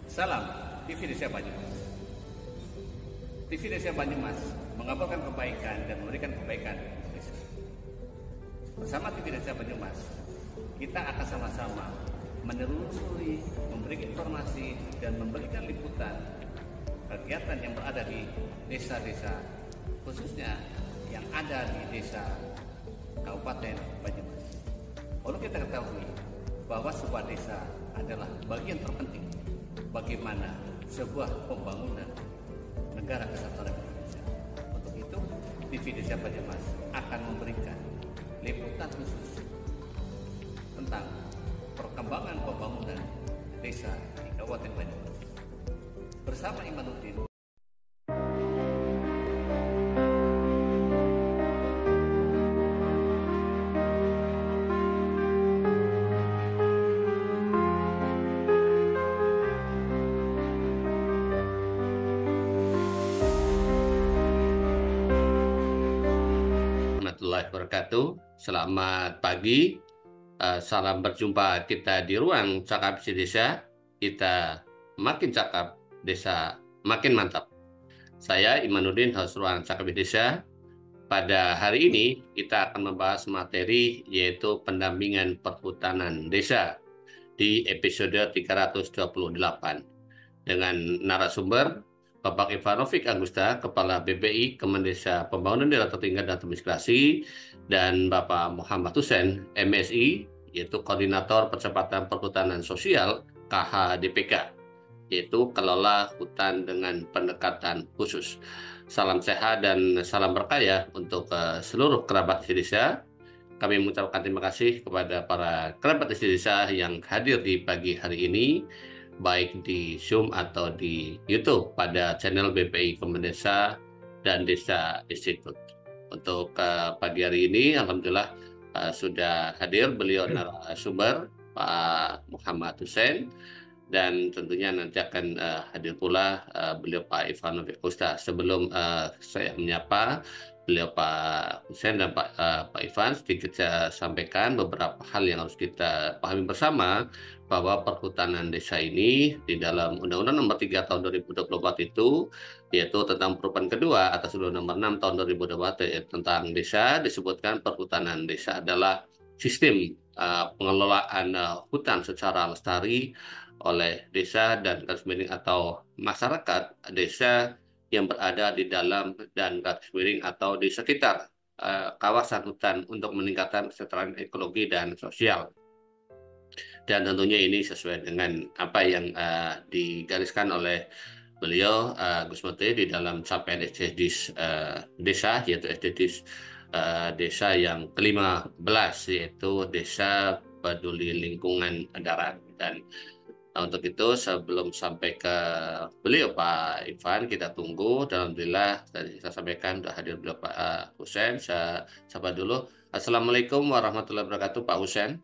Salam TV Desa Banyumas. TV Desa Banyumas mengabarkan kebaikan dan memberikan kebaikan untuk desa. Bersama TV Desa Banyumas, kita akan sama-sama menelusuri, memberikan informasi dan memberikan liputan kegiatan yang berada di desa-desa, khususnya yang ada di desa Kabupaten Banyumas. Perlu kita ketahui bahwa sebuah desa adalah bagian terpenting bagaimana sebuah pembangunan negara kesatuan Republik Indonesia. Untuk itu, TV Desa Banyumas akan memberikan liputan khusus tentang perkembangan pembangunan desa di Kabupaten Banyumas. Bersama Imanuddin. Wabarakatuh. Selamat pagi. Salam berjumpa kita di ruang Cakap Isi Desa. Kita makin cakap, desa makin mantap. Saya Imanuddin, host ruang Cakap Isi Desa. Pada hari ini kita akan membahas materi yaitu pendampingan perhutanan desa di episode 328 dengan narasumber Bapak Ivanovic Agusta, Kepala BPI Kemendesa Pembangunan Daerah Tertinggal dan Transmigrasi, dan Bapak Muhammad Hussein, MSI, yaitu Koordinator Percepatan Perhutanan Sosial KHDPK, yaitu kelola hutan dengan pendekatan khusus. Salam sehat dan salam berkah untuk seluruh kerabat isi desa. Kami mengucapkan terima kasih kepada para kerabat isi desa yang hadir di pagi hari ini, baik di Zoom atau di YouTube pada channel BPI Kemendesa dan Desa Institute. Untuk pagi hari ini, alhamdulillah sudah hadir beliau narasumber Pak Muhammad Hussein, dan tentunya nanti akan hadir pula beliau Pak Ivanovic Agusta. Sebelum saya menyapa beliau Pak Hussein dan Pak Ivan, sedikit saya sampaikan beberapa hal yang harus kita pahami bersama, bahwa perhutanan desa ini di dalam Undang-Undang Nomor 3 Tahun 2024 itu, yaitu tentang perubahan kedua atas Undang-Undang Nomor 6 Tahun 2024 tentang desa, disebutkan perhutanan desa adalah sistem pengelolaan hutan secara lestari oleh desa dan garis miring atau masyarakat desa yang berada di dalam dan garis miring atau di sekitar kawasan hutan untuk meningkatkan kesejahteraan ekologi dan sosial. Dan tentunya ini sesuai dengan apa yang digariskan oleh beliau Gus Menteri di dalam capaian SDGs desa, yaitu SDGs desa yang ke-15, yaitu desa peduli lingkungan darat. Dan untuk itu sebelum sampai ke beliau Pak Ivan, kita tunggu. Dan alhamdulillah tadi saya sampaikan sudah hadir beliau Pak Hussein. Saya sapa dulu. Assalamualaikum warahmatullahi wabarakatuh Pak Hussein.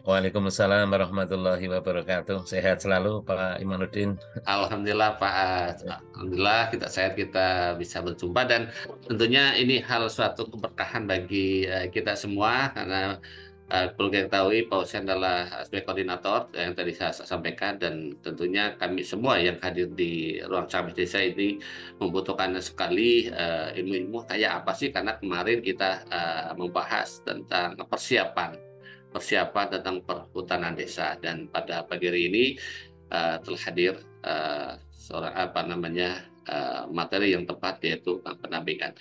Waalaikumsalam warahmatullahi wabarakatuh. Sehat selalu Pak Imanuddin. Alhamdulillah Pak. Alhamdulillah kita bisa berjumpa, dan tentunya ini suatu keberkahan bagi kita semua, karena perlu kita ketahui Pak Hussein adalah sebagai koordinator yang tadi saya sampaikan, dan tentunya kami semua yang hadir di ruang Cakap Desa ini membutuhkan sekali ilmu-ilmu kayak apa sih, karena kemarin kita membahas tentang persiapan tentang perhutanan desa, dan pada pagi hari ini telah hadir seorang materi yang tepat, yaitu pendampingan.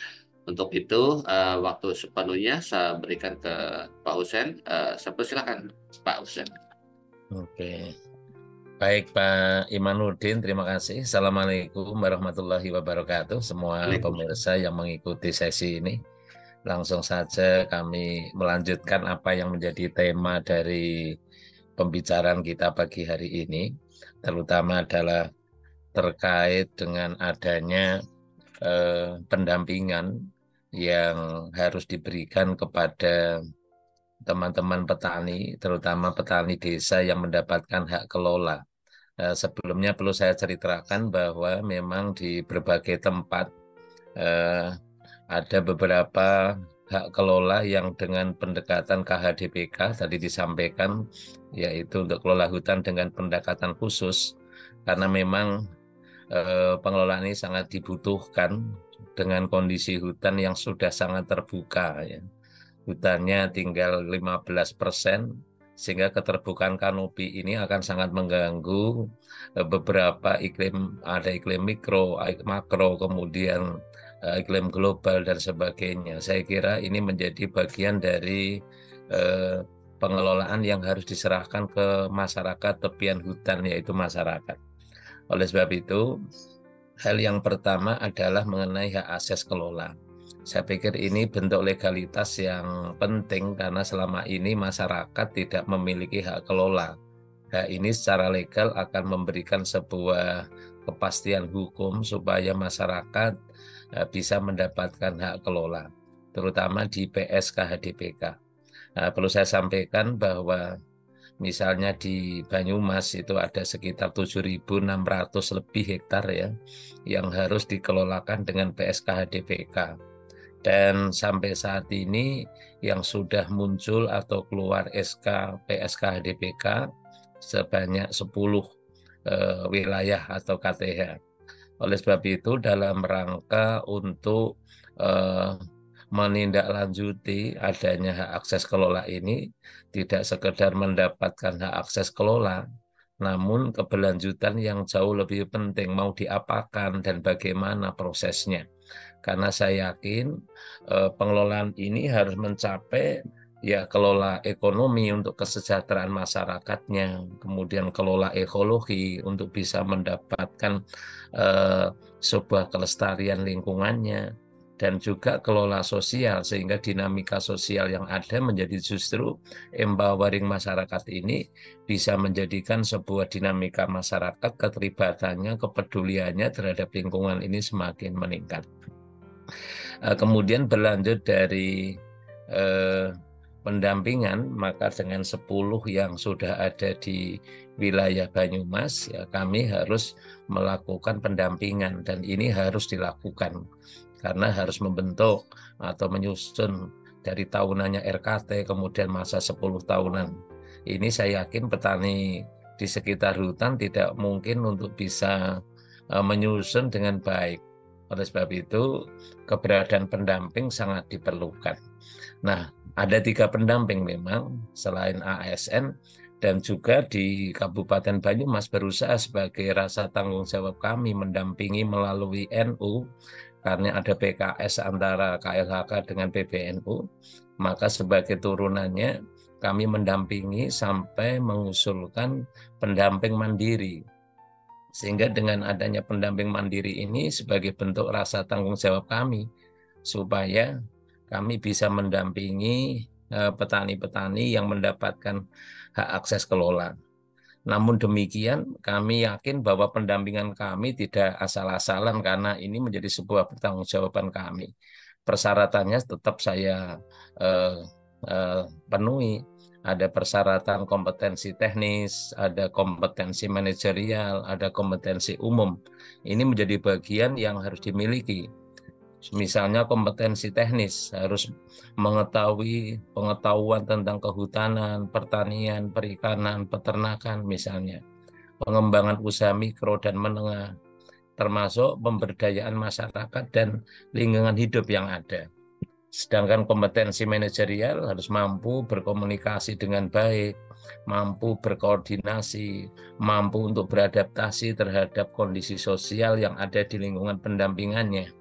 Untuk itu waktu sepenuhnya saya berikan ke Pak Hussein. Saya persilakan Pak Hussein. Oke, baik Pak Imanuddin, terima kasih. Assalamualaikum warahmatullahi wabarakatuh semua pemirsa yang mengikuti sesi ini. Langsung saja kami melanjutkan apa yang menjadi tema dari pembicaraan kita pagi hari ini, terutama adalah terkait dengan adanya pendampingan yang harus diberikan kepada teman-teman petani, terutama petani desa yang mendapatkan hak kelola. Sebelumnya perlu saya ceritakan bahwa memang di berbagai tempat ada beberapa hak kelola yang dengan pendekatan KHDPK tadi disampaikan, yaitu untuk kelola hutan dengan pendekatan khusus. karena memang pengelolaan ini sangat dibutuhkan dengan kondisi hutan yang sudah sangat terbuka ya. Hutannya tinggal 15%, sehingga keterbukaan kanopi ini akan sangat mengganggu beberapa iklim, ada iklim mikro, makro, kemudian iklim global dan sebagainya. Saya kira ini menjadi bagian dari pengelolaan yang harus diserahkan ke masyarakat tepian hutan, yaitu masyarakat. Oleh sebab itu, hal yang pertama adalah mengenai hak akses kelola. Saya pikir ini bentuk legalitas yang penting karena selama ini masyarakat tidak memiliki hak kelola. Hak ini secara legal akan memberikan sebuah kepastian hukum supaya masyarakat bisa mendapatkan hak kelola, terutama di PSK HDPK. Perlu saya sampaikan bahwa misalnya di Banyumas itu ada sekitar 7.600 lebih hektar ya yang harus dikelolakan dengan PSK HDPK. Dan sampai saat ini yang sudah muncul atau keluar SK PSK HDPK sebanyak 10 wilayah atau KTH. Oleh sebab itu dalam rangka untuk menindaklanjuti adanya hak akses kelola ini, tidak sekedar mendapatkan hak akses kelola, namun keberlanjutan yang jauh lebih penting, mau diapakan dan bagaimana prosesnya. Karena saya yakin pengelolaan ini harus mencapai ya kelola ekonomi untuk kesejahteraan masyarakatnya, kemudian kelola ekologi untuk bisa mendapatkan sebuah kelestarian lingkungannya, dan juga kelola sosial sehingga dinamika sosial yang ada menjadi justru empowering masyarakat ini bisa menjadikan sebuah dinamika masyarakat, keterlibatannya, kepeduliannya terhadap lingkungan ini semakin meningkat. Kemudian berlanjut dari pendampingan, maka dengan 10 yang sudah ada di wilayah Banyumas, ya kami harus melakukan pendampingan dan ini harus dilakukan karena harus membentuk atau menyusun dari tahunannya RKT, kemudian masa 10 tahunan. Ini saya yakin petani di sekitar hutan tidak mungkin untuk bisa menyusun dengan baik. Oleh sebab itu, keberadaan pendamping sangat diperlukan. Nah, ada 3 pendamping memang selain ASN, dan juga di Kabupaten Banyumas berusaha sebagai rasa tanggung jawab kami mendampingi melalui NU, karena ada PKS antara KLHK dengan PBNU, maka sebagai turunannya kami mendampingi sampai mengusulkan pendamping mandiri. Sehingga dengan adanya pendamping mandiri ini sebagai bentuk rasa tanggung jawab kami, supaya kami bisa mendampingi petani-petani yang mendapatkan hak akses kelola. Namun demikian, kami yakin bahwa pendampingan kami tidak asal-asalan karena ini menjadi sebuah pertanggungjawaban kami. Persyaratannya tetap saya penuhi. Ada persyaratan kompetensi teknis, ada kompetensi manajerial, ada kompetensi umum. Ini menjadi bagian yang harus dimiliki. Misalnya kompetensi teknis, harus mengetahui pengetahuan tentang kehutanan, pertanian, perikanan, peternakan misalnya. Pengembangan usaha mikro dan menengah, termasuk pemberdayaan masyarakat dan lingkungan hidup yang ada. Sedangkan kompetensi manajerial harus mampu berkomunikasi dengan baik, mampu berkoordinasi, mampu untuk beradaptasi terhadap kondisi sosial yang ada di lingkungan pendampingannya.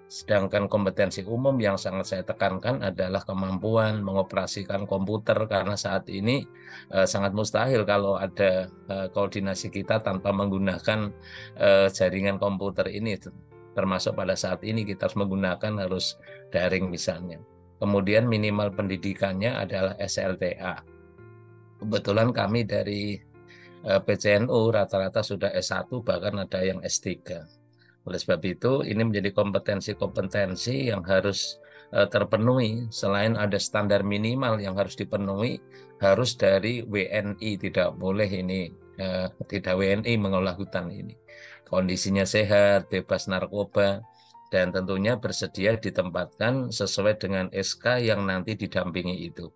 Sedangkan kompetensi umum yang sangat saya tekankan adalah kemampuan mengoperasikan komputer, karena saat ini sangat mustahil kalau ada koordinasi kita tanpa menggunakan jaringan komputer ini. Termasuk pada saat ini kita harus daring misalnya. Kemudian minimal pendidikannya adalah SLTA. Kebetulan kami dari PCNU rata-rata sudah S1, bahkan ada yang S3. Oleh sebab itu, ini menjadi kompetensi-kompetensi yang harus terpenuhi. Selain ada standar minimal yang harus dipenuhi, harus dari WNI, tidak boleh ini tidak WNI mengolah hutan ini. Kondisinya sehat, bebas narkoba, dan tentunya bersedia ditempatkan sesuai dengan SK yang nanti didampingi itu.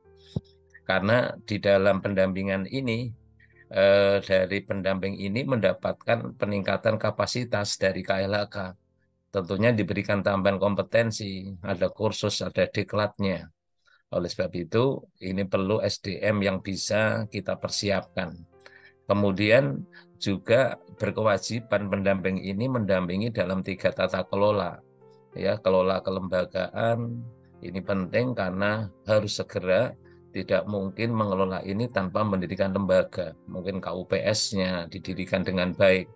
Karena di dalam pendampingan ini dari pendamping ini mendapatkan peningkatan kapasitas dari KLHK. Tentunya diberikan tambahan kompetensi, ada kursus, ada diklatnya. Oleh sebab itu, ini perlu SDM yang bisa kita persiapkan. Kemudian juga berkewajiban pendamping ini mendampingi dalam 3 tata kelola. Ya, kelola kelembagaan ini penting karena harus segera, tidak mungkin mengelola ini tanpa mendirikan lembaga. Mungkin KUPS-nya didirikan dengan baik.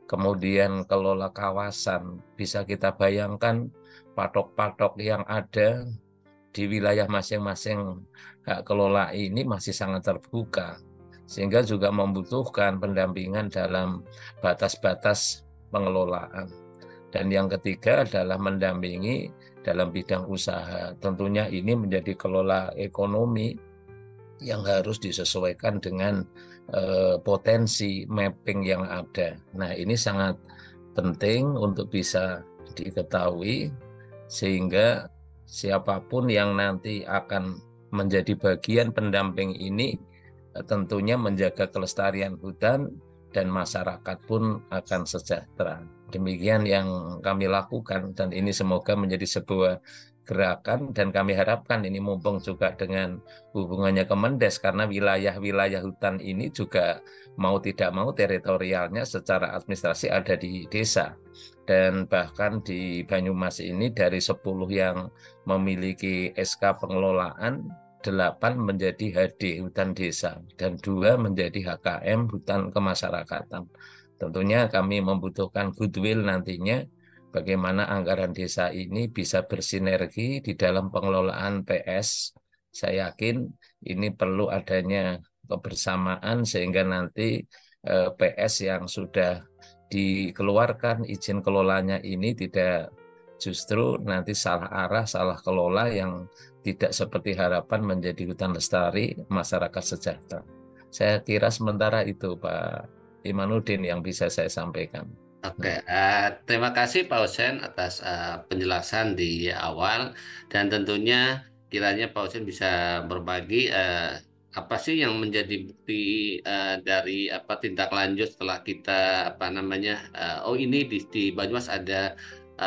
Kemudian kelola kawasan, bisa kita bayangkan patok-patok yang ada di wilayah masing-masing hak kelola ini masih sangat terbuka, sehingga juga membutuhkan pendampingan dalam batas-batas pengelolaan. Dan yang ketiga adalah mendampingi dalam bidang usaha. Tentunya ini menjadi kelola ekonomi yang harus disesuaikan dengan potensi mapping yang ada. Nah, ini sangat penting untuk bisa diketahui sehingga siapapun yang nanti akan menjadi bagian pendamping ini tentunya menjaga kelestarian hutan dan masyarakat pun akan sejahtera. Demikian yang kami lakukan dan ini semoga menjadi sebuah gerakan dan kami harapkan ini mumpung juga dengan hubungannya Kemendes karena wilayah-wilayah hutan ini juga mau tidak mau teritorialnya secara administrasi ada di desa. Dan bahkan di Banyumas ini dari 10 yang memiliki SK pengelolaan, 8 menjadi HD hutan desa dan 2 menjadi HKM hutan kemasyarakatan. Tentunya kami membutuhkan goodwill nantinya bagaimana anggaran desa ini bisa bersinergi di dalam pengelolaan PS. Saya yakin ini perlu adanya kebersamaan sehingga nanti PS yang sudah dikeluarkan izin kelolanya ini tidak justru nanti salah arah, salah kelola yang tidak seperti harapan menjadi hutan lestari, masyarakat sejahtera. Saya kira sementara itu Pak Imanuddin yang bisa saya sampaikan. Oke, terima kasih Pak Husen atas penjelasan di awal dan tentunya kiranya Pak Husen bisa berbagi apa sih yang menjadi bukti dari apa tindak lanjut setelah kita apa namanya oh ini di Banyumas ada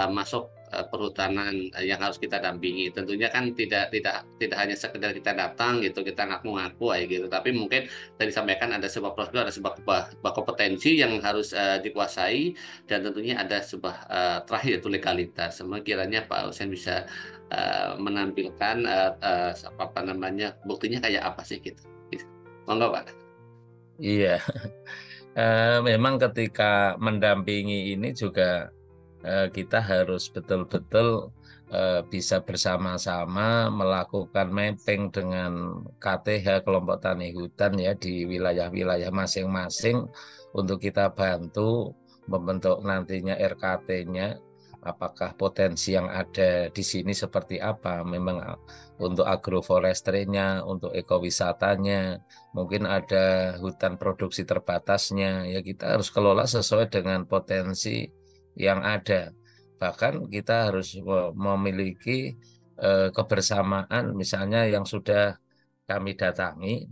masuk perhutanan yang harus kita dampingi. Tentunya kan tidak hanya sekedar kita datang gitu kita ngaku-ngaku aja gitu, tapi mungkin tadi disampaikan ada sebuah prosedur, ada sebuah kompetensi yang harus dikuasai dan tentunya ada sebuah terakhir itu legalitas. Semua kiranya Pak Husen bisa menampilkan apa namanya buktinya kayak apa sih gitu. Monggo Pak. Iya, memang ketika mendampingi ini juga kita harus betul-betul bisa bersama-sama melakukan mapping dengan KTH kelompok tani hutan ya di wilayah-wilayah masing-masing untuk kita bantu membentuk nantinya RKT-nya. Apakah potensi yang ada di sini seperti apa? Memang untuk agroforestry-nya, untuk ekowisatanya, mungkin ada hutan produksi terbatasnya. Ya kita harus kelola sesuai dengan potensi yang ada. Bahkan kita harus memiliki kebersamaan, misalnya yang sudah kami datangi,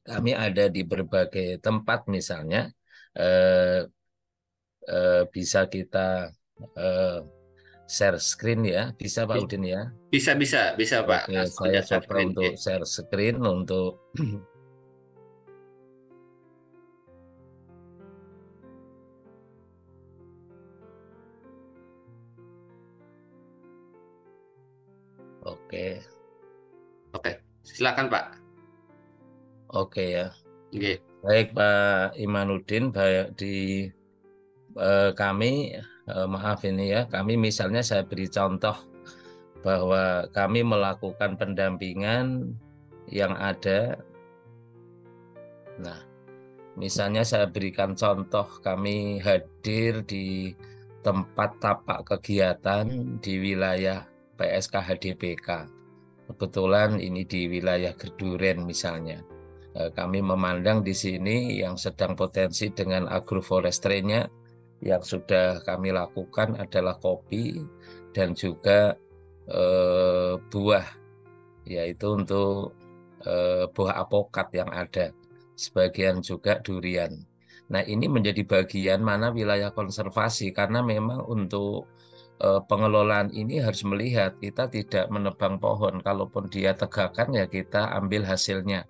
kami ada di berbagai tempat misalnya, eh, bisa kita eh, share screen ya, bisa Pak Udin ya. Bisa Pak. Oke, Langsung saya aja share coba screen. untuk share screen untuk oke, Oke, silakan Pak. oke ya. Oke. Baik Pak Imanuddin, baik di kami, maaf ini ya, kami misalnya saya beri contoh bahwa kami melakukan pendampingan yang ada. Nah, misalnya saya berikan contoh, kami hadir di tempat tapak kegiatan di wilayah PSK HDPK. Kebetulan ini di wilayah Geduren misalnya. Kami memandang di sini yang sedang potensi dengan agroforestry-nya yang sudah kami lakukan adalah kopi dan juga buah, yaitu untuk buah apokat yang ada. sebagian juga durian. Nah, ini menjadi bagian mana wilayah konservasi karena memang untuk pengelolaan ini harus melihat kita tidak menebang pohon, kalaupun dia tegakkan ya kita ambil hasilnya.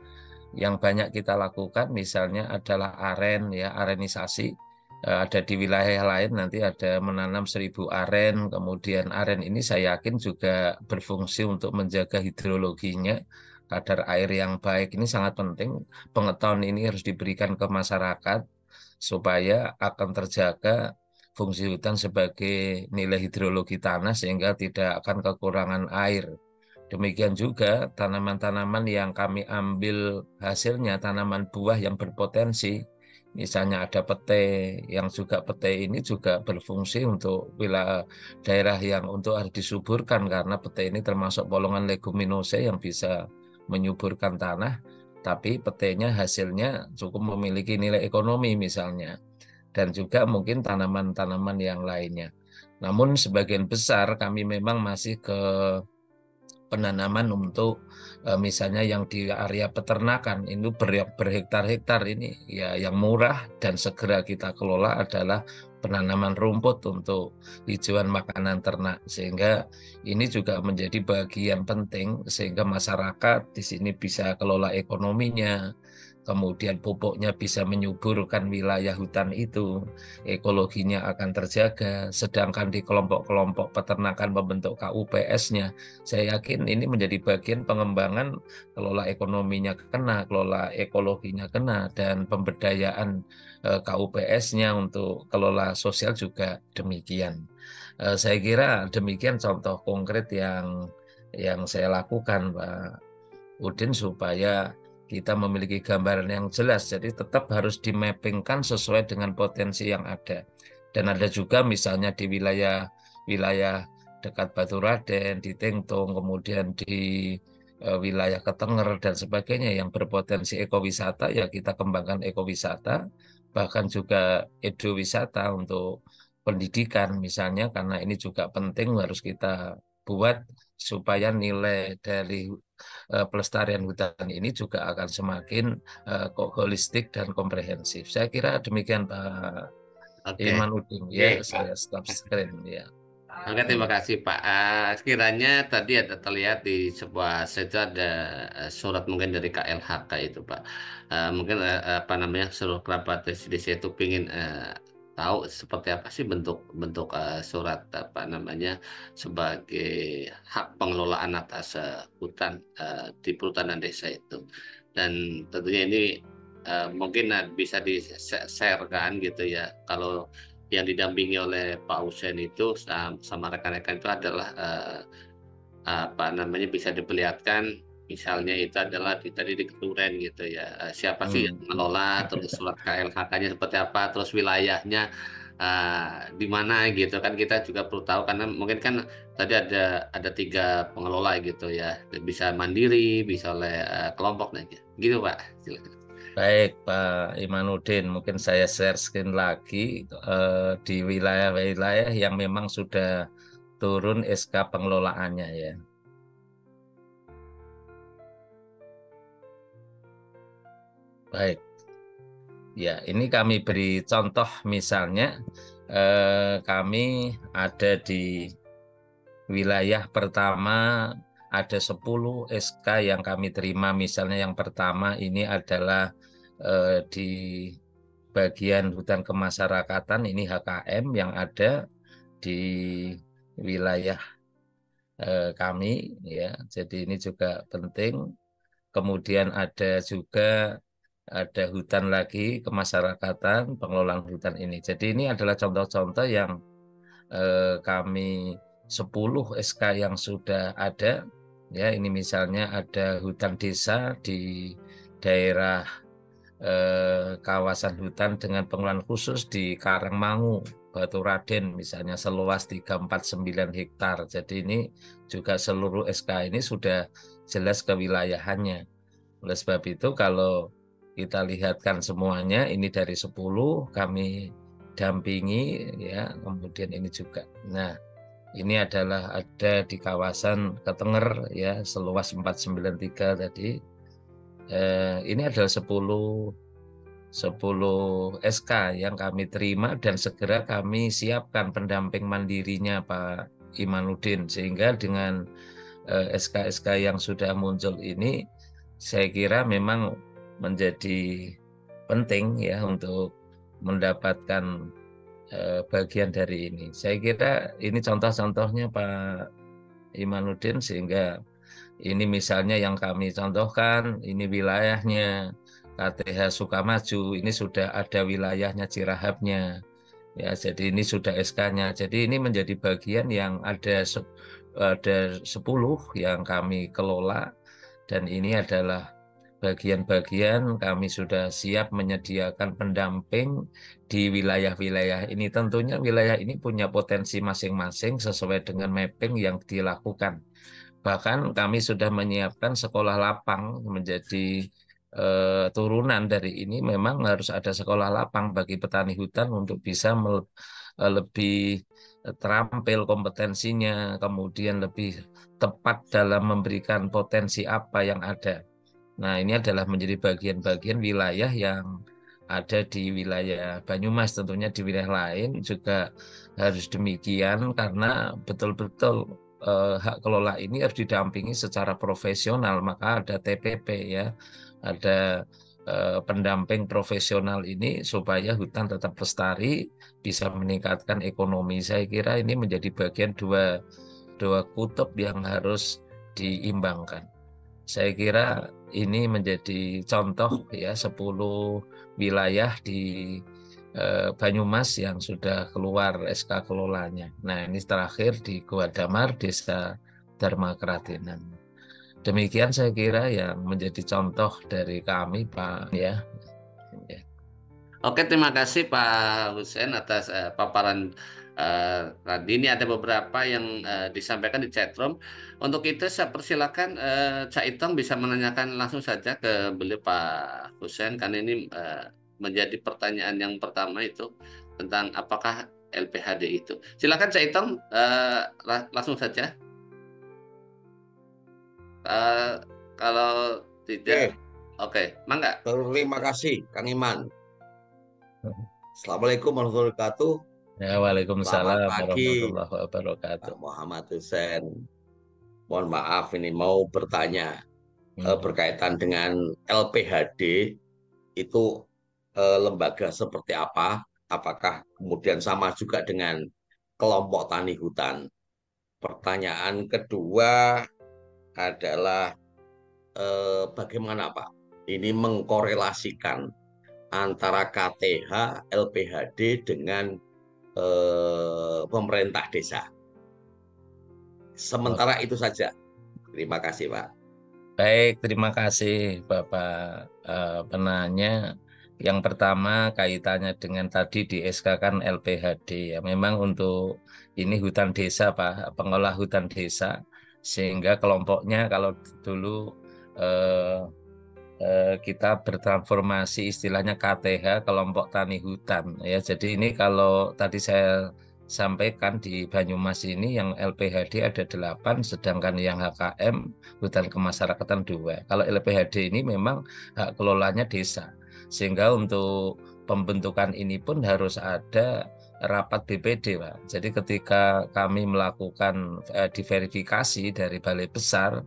Yang banyak kita lakukan misalnya adalah aren ya, arenisasi. Ada di wilayah lain nanti ada menanam 1.000 aren, kemudian aren ini saya yakin juga berfungsi untuk menjaga hidrologinya, kadar air yang baik ini sangat penting. Pengetahuan ini harus diberikan ke masyarakat supaya akan terjaga fungsi hutan sebagai nilai hidrologi tanah sehingga tidak akan kekurangan air. Demikian juga tanaman-tanaman yang kami ambil hasilnya, tanaman buah yang berpotensi, misalnya ada pete, yang juga pete ini juga berfungsi untuk wilayah daerah yang untuk harus disuburkan karena pete ini termasuk golongan leguminosa yang bisa menyuburkan tanah, tapi petenya hasilnya cukup memiliki nilai ekonomi misalnya, dan juga mungkin tanaman-tanaman yang lainnya. Namun sebagian besar kami memang masih ke penanaman untuk misalnya yang di area peternakan itu berhektar-hektar ini ya yang murah dan segera kita kelola adalah penanaman rumput untuk hijauan makanan ternak, sehingga ini juga menjadi bagian penting sehingga masyarakat di sini bisa kelola ekonominya, kemudian pupuknya bisa menyuburkan wilayah hutan itu, ekologinya akan terjaga. Sedangkan di kelompok-kelompok peternakan membentuk KUPS-nya, saya yakin ini menjadi bagian pengembangan, kelola ekonominya kena, kelola ekologinya kena, dan pemberdayaan KUPS-nya untuk kelola sosial juga demikian. Saya kira demikian contoh konkret yang saya lakukan, Pak Udin, supaya kita memiliki gambaran yang jelas. Jadi tetap harus dimappingkan sesuai dengan potensi yang ada. Dan ada juga misalnya di wilayah dekat Baturaden, di Tengtung, kemudian di wilayah Ketenger dan sebagainya yang berpotensi ekowisata, ya kita kembangkan ekowisata, bahkan juga edowisata untuk pendidikan misalnya, karena ini juga penting harus kita buat supaya nilai dari pelestarian hutan ini juga akan semakin holistik dan komprehensif. Saya kira demikian Pak Oke, Imanuddin oke, ya, Pak. saya stop screen ya. Oke, terima Hmm. kasih Pak. Sekiranya tadi ada terlihat di sebuah situ ada surat mungkin dari KLHK itu Pak. Mungkin apa namanya seluruh kerabat di situ ingin tahu seperti apa sih bentuk bentuk surat apa namanya sebagai hak pengelolaan atas hutan di perhutanan desa itu. Dan tentunya ini mungkin bisa di-sharekan gitu ya. Kalau yang didampingi oleh Pak Hussein itu sama rekan-rekan itu adalah apa namanya bisa diperlihatkan misalnya itu adalah tadi di Keturen gitu ya. Siapa sih yang Hmm. mengelola, terus surat KLHK-nya seperti apa, terus wilayahnya di mana gitu kan kita juga perlu tahu karena mungkin kan tadi ada 3 pengelola gitu ya, bisa mandiri bisa oleh kelompok nah gitu Pak. Silakan. Baik Pak Imanuddin, mungkin saya share screen lagi di wilayah-wilayah yang memang sudah turun SK pengelolaannya ya. Baik, ya ini kami beri contoh misalnya kami ada di wilayah pertama ada 10 SK yang kami terima. Misalnya yang pertama ini adalah di bagian hutan kemasyarakatan, ini HKM yang ada di wilayah kami ya. Jadi ini juga penting. Kemudian ada hutan lagi kemasyarakatan, pengelolaan hutan ini. Jadi ini adalah contoh-contoh yang kami 10 SK yang sudah ada ya. Ini misalnya ada hutan desa di daerah kawasan hutan dengan pengelolaan khusus di Karangmangu, Baturaden misalnya seluas 349 hektar. Jadi ini juga seluruh SK ini sudah jelas kewilayahannya. Oleh sebab itu kalau kita lihatkan semuanya ini dari 10 kami dampingi ya, kemudian ini juga. Nah, ini adalah ada di kawasan Ketenger ya, seluas 493 tadi. Ini adalah 10 10 SK yang kami terima dan segera kami siapkan pendamping mandirinya Pak Imanuddin, sehingga dengan SK-SK yang sudah muncul ini saya kira memang menjadi penting ya untuk mendapatkan bagian dari ini. Saya kira ini contoh-contohnya Pak Imanuddin, sehingga ini misalnya yang kami contohkan, ini wilayahnya KTH Sukamaju, ini sudah ada wilayahnya Cirahapnya. Ya, jadi ini sudah SK-nya. Jadi ini menjadi bagian yang ada 10 yang kami kelola, dan ini adalah bagian-bagian kami sudah siap menyediakan pendamping di wilayah-wilayah ini. Tentunya wilayah ini punya potensi masing-masing sesuai dengan mapping yang dilakukan. Bahkan kami sudah menyiapkan sekolah lapang menjadi turunan dari ini. Memang harus ada sekolah lapang bagi petani hutan untuk bisa lebih terampil kompetensinya, kemudian lebih tepat dalam memberikan potensi apa yang ada. Nah, ini adalah menjadi bagian-bagian wilayah yang ada di wilayah Banyumas. Tentunya di wilayah lain juga harus demikian, karena betul-betul hak kelola ini harus didampingi secara profesional. Maka ada TPP ya, ada pendamping profesional ini supaya hutan tetap lestari, bisa meningkatkan ekonomi. Saya kira ini menjadi bagian dua kutub yang harus diimbangkan. Saya kira ini menjadi contoh ya, 10 wilayah di Banyumas yang sudah keluar SK kelolanya. Nah, ini terakhir di Gua Damar, Desa Dharma Keratenan. Demikian saya kira yang menjadi contoh dari kami, Pak ya. Oke, terima kasih Pak Hussein atas paparan tadi. Ini ada beberapa yang disampaikan di chatroom. Untuk itu saya persilakan Cak Itong bisa menanyakan langsung saja ke beliau Pak Hussein, karena ini menjadi pertanyaan yang pertama itu tentang apakah LPHD itu. Silakan Cak Itong, langsung saja. Kalau tidak, Oke, oke, mangga. terima kasih Kang Iman. Assalamualaikum warahmatullahi wabarakatuh. Ya, Selamat waalaikumsalam pagi warahmatullahi wabarakatuh. Pak Muhammad Hussein. Mohon maaf ini mau bertanya berkaitan dengan LPHD itu lembaga seperti apa? Apakah kemudian sama juga dengan kelompok tani hutan? Pertanyaan kedua adalah bagaimana Pak ini mengkorelasikan antara KTH, LPHD dengan pemerintah desa. Sementara itu saja. Terima kasih, Pak. Baik, terima kasih Bapak penanya. Yang pertama kaitannya dengan tadi di SK kan LPHD ya. Memang untuk ini hutan desa Pak, pengolah hutan desa. Sehingga kelompoknya kalau dulu eh, kita bertransformasi istilahnya KTH, kelompok tani hutan ya. Jadi ini kalau tadi saya sampaikan di Banyumas ini yang LPHD ada 8, sedangkan yang HKM hutan kemasyarakatan 2. Kalau LPHD ini memang hak kelolanya desa, sehingga untuk pembentukan ini pun harus ada rapat BPD Pak. Jadi ketika kami melakukan diverifikasi dari Balai Besar,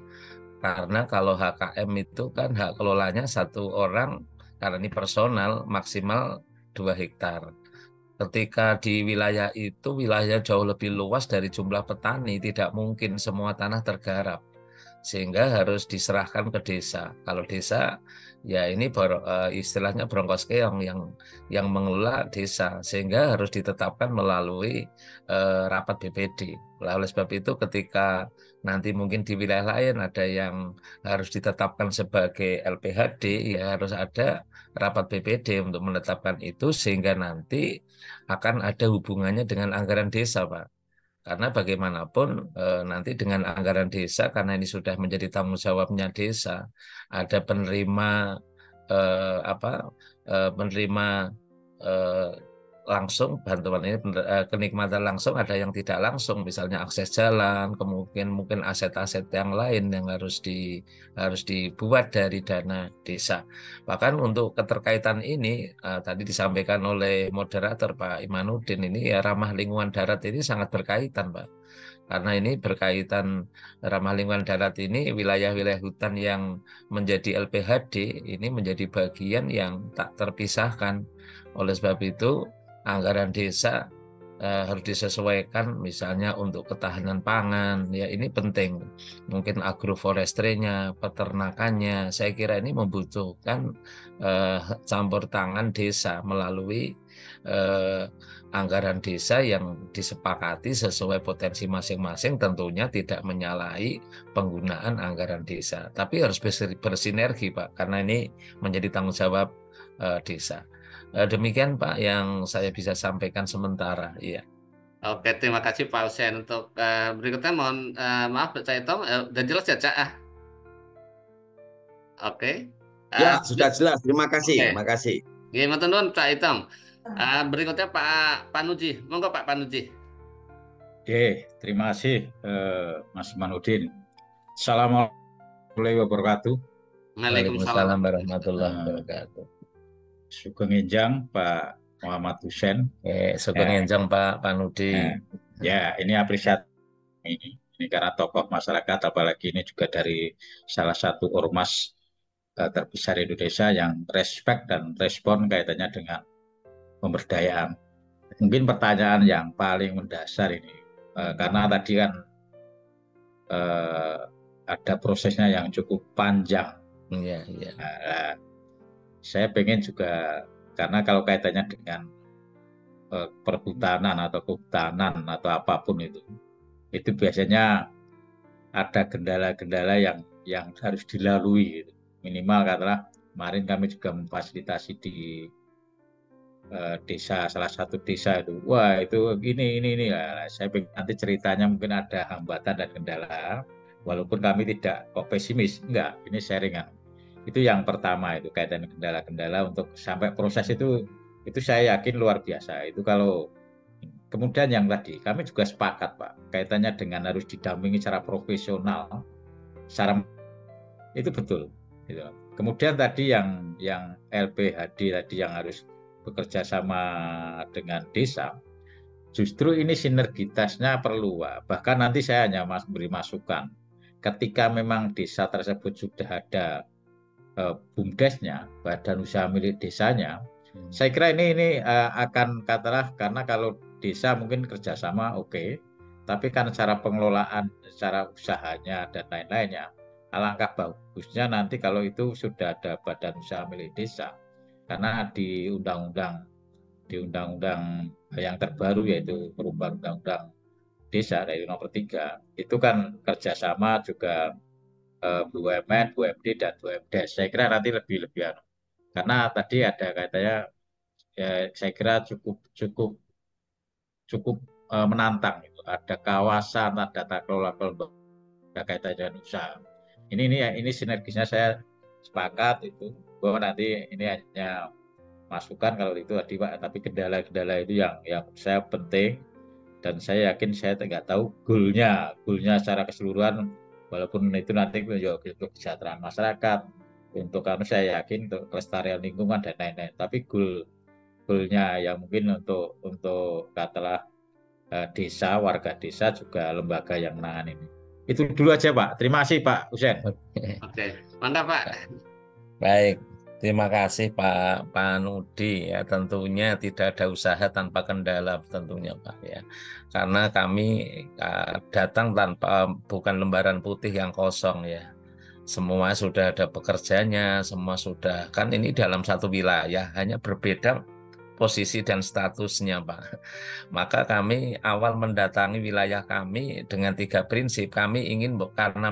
karena kalau HKM itu kan hak kelolanya 1 orang, karena ini personal maksimal 2 hektar. Ketika di wilayah itu, wilayah jauh lebih luas dari jumlah petani, tidak mungkin semua tanah tergarap, sehingga harus diserahkan ke desa. Kalau desa, ya ini istilahnya bronkos keong yang mengelola desa, sehingga harus ditetapkan melalui rapat BPD. Oleh sebab itu, ketika nanti mungkin di wilayah lain ada yang harus ditetapkan sebagai LPHD, ya harus ada rapat BPD untuk menetapkan itu, sehingga nanti akan ada hubungannya dengan anggaran desa, Pak. Karena bagaimanapun nanti dengan anggaran desa, karena ini sudah menjadi tanggung jawabnya desa, ada penerima penerima eh, langsung bantuan ini kenikmatan langsung, ada yang tidak langsung, misalnya akses jalan, kemudian mungkin aset-aset yang lain yang harus dibuat dari dana desa. Bahkan untuk keterkaitan ini tadi disampaikan oleh moderator Pak Imanuddin, ini ya ramah lingkungan darat ini sangat berkaitan Pak. Karena ini berkaitan ramah lingkungan darat ini, wilayah-wilayah hutan yang menjadi LPHD ini menjadi bagian yang tak terpisahkan. Oleh sebab itu anggaran desa harus disesuaikan, misalnya untuk ketahanan pangan, ya ini penting. Mungkin agroforestry-nya, peternakannya, saya kira ini membutuhkan campur tangan desa melalui anggaran desa yang disepakati sesuai potensi masing-masing, tentunya tidak menyalahi penggunaan anggaran desa. Tapi harus bersinergi Pak, karena ini menjadi tanggung jawab desa. Demikian Pak yang saya bisa sampaikan sementara. Iya. Oke, terima kasih Pak Hussein. Untuk berikutnya mohon maaf Cak Itom, udah jelas ya Cak? Oke. Ya, sudah jelas. Terima kasih. Oke. Terima kasih. Gimana tuh Cak Itom? Berikutnya Pak Panuji. Monggo Pak Panuji. Oke, terima kasih Mas Imanuddin. Assalamualaikum warahmatullahi wabarakatuh. Waalaikumsalam warahmatullahi wabarakatuh. Sugeng Enjang Pak Muhammad Hussein. Sugeng Enjang Pak Panudi. Ya, ini apresiasi ini karena tokoh masyarakat, apalagi ini juga dari salah satu ormas terbesar Indonesia yang respect dan respon kaitannya dengan pemberdayaan. Mungkin pertanyaan yang paling mendasar ini, karena tadi kan ada prosesnya yang cukup panjang. Iya. Saya pengen juga, karena kalau kaitannya dengan perhutanan atau kehutanan atau apapun itu biasanya ada kendala-kendala yang harus dilalui. Minimal katakanlah kemarin kami juga memfasilitasi di desa, salah satu desa itu, wah itu ini lah. Saya pengen nanti ceritanya mungkin ada hambatan dan kendala, walaupun kami tidak kok pesimis, enggak, ini sharingan. Itu yang pertama, itu kaitan kendala-kendala untuk sampai proses itu saya yakin luar biasa. Itu kalau kemudian yang tadi kami juga sepakat Pak, kaitannya dengan harus didampingi secara profesional, itu betul. Gitu. Kemudian tadi yang LPHD tadi yang harus bekerja sama dengan desa, justru ini sinergitasnya perlu Pak. Bahkan nanti saya hanya beri masukan, ketika memang desa tersebut sudah ada BUMDesnya, badan usaha milik desanya, saya kira ini akan katakanlah, karena kalau desa mungkin kerjasama oke, tapi kan cara pengelolaan, cara usahanya dan lain-lainnya, alangkah bagusnya nanti kalau itu sudah ada badan usaha milik desa, karena di undang-undang yang terbaru yaitu perubahan undang-undang desa dari nomor 3 itu kan kerjasama juga BUMN, BUMD dan BUMDes. Saya kira nanti lebih karena tadi ada kaitannya, ya, saya kira cukup menantang itu. Ada kawasan, ada tata kelola ada kaitannya dengan usaha. Ini sinergisnya saya sepakat itu bahwa nanti ini hanya masukan kalau itu tadi Pak, tapi kendala-kendala itu yang saya penting, dan saya yakin saya tidak tahu goalnya secara keseluruhan. Walaupun itu nanti untuk kesejahteraan masyarakat, untuk saya yakin untuk kelestarian lingkungan dan lain-lain. Tapi goalnya ya mungkin untuk katakanlah desa, warga desa juga lembaga yang menangani ini. Itu dulu aja Pak. Terima kasih Pak Hussein. Oke, mantap Pak. Baik. Terima kasih Pak Panudi ya, tentunya tidak ada usaha tanpa kendala tentunya Pak ya, karena kami datang bukan lembaran putih yang kosong ya, semua sudah ada pekerjanya, semua sudah, kan ini dalam satu wilayah hanya berbeda posisi dan statusnya Pak. Maka kami awal mendatangi wilayah kami dengan 3 prinsip. Kami ingin, karena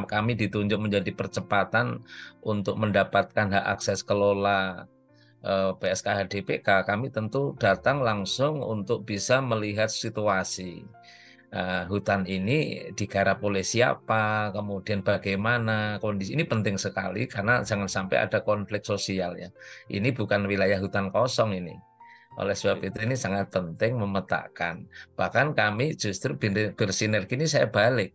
kami ditunjuk menjadi percepatan untuk mendapatkan hak akses kelola PSKH DPK, kami tentu datang langsung untuk bisa melihat situasi hutan ini digarap oleh siapa, kemudian bagaimana kondisi. Ini penting sekali karena jangan sampai ada konflik sosial ya. Ini bukan wilayah hutan kosong ini. Oleh sebab itu ini sangat penting memetakan. Bahkan kami justru bersinergi ini saya balik.